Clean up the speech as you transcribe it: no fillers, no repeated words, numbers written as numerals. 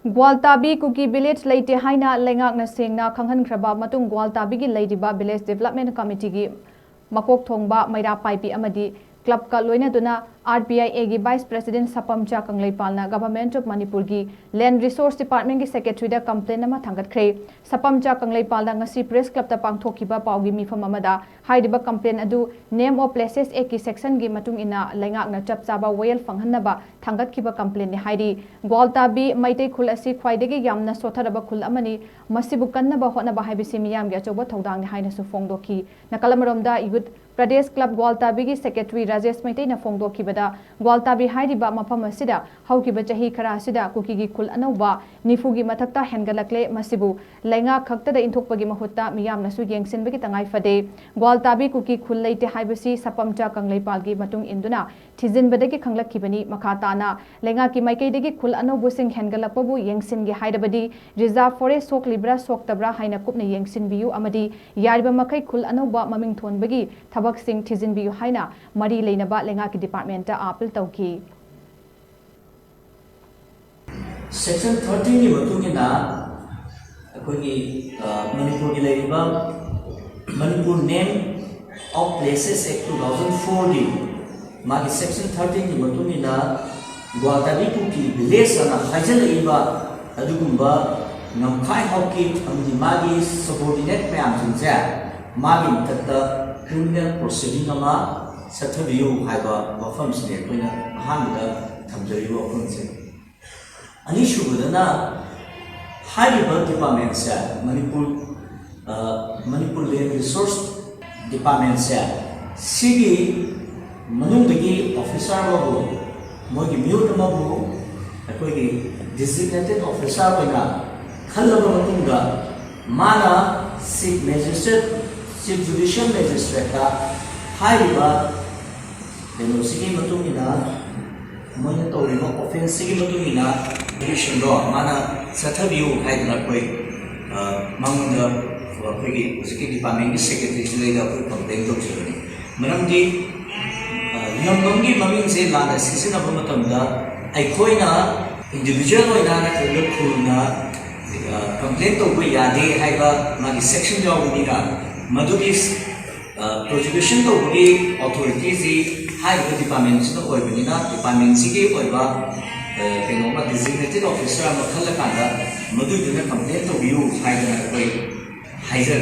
GOWALTABI KUKI village LEITY HAINA LEINGAKNA SENGNA KHANGHANKHRABA MATUNG GOWALTABI LEIRIBA village development committee gi MAKOKTHONGBA MEIRA PAIBI AMADI club ka LOINADUNA RBIA gi vice president SAPAMCHA KANGLEIPAL na government of Manipur gi land resource department gi secretary da complaint ama Thangatkhre SAPAMCHA KANGLEIPAL da ngasi press club ta pangthokiba paugi mifam amada haidiba complaint adu name of places a ki section gi matung ina leingakna chap chaba wayel phanghanaba thangatkhiba complaint ni haidi GOWALTABI maitei khul asi khwaidagi yamna sotharaba khul amani masibu kannaba honaba haibisi miyam gi achoba thodang ni haina su fongdoki nakalamromda youth Pradesh Club GOWALTABI gi secretary Rajesh Maitai na fongdoki bada GOWALTABI hairiba mafam asida haukiba chahi khara asida kuki gi khul anauba nifugi mathakta hengalakle masibu lainga khakta da inthokpagi mahutta miyam nasu yengsinbagi tangai fade GOWALTABI kuki khul leite haibasi SAPAMCHA KANGLEIPAL gi matung induna thijinbadagi khanglakibani makhata na lainga ki maikei dagi khul anaubu sing hengalakpabu yengsin gi haidabadi reserve forest sok libra sok tabra haina kupna yengsin biu amadi yariba makai khul anauba maming thonbagi thaba Sing Tizin Biu Haina Mari Leinaba Lengaki Department Apple Tauki. Section 13 ni matungina akogi Manipur gi LEIRIBA Manipur Name of Places Act 2004 di magi Section 13 ni matungina GOWALTABI KUKI village ana haijalaiba adugumba ngamkhai hoki amdi magi subordinate mayam sinja magi tatta criminal proceeding ama sathabiyu haiba mafam sine koina ahamda thamjariba opunse ani shubudana haiba department sa Manipur land resource department sa sigi manungdagi officer mabu mogi mute mabu akoigi designated officer koina khallaba matungda mana chief magistrate Chief Judicial Magistrate ka haiba deno sigi matungina moina tawriba offense sigi matungina division do mana sathabiu haidna koi mangda koi sigi department ki secretary leida koi complaint to chini manamdi yambangi maming se lana sisina bamatamda aikoina individual oina na khulna complaint to koi yade haiba magi section jawuni na Madugi prosecution to budi authorities high department to oibina department sigi oiba kenoma designated officer makhala kanda madu dina complaint to view high na koi haizer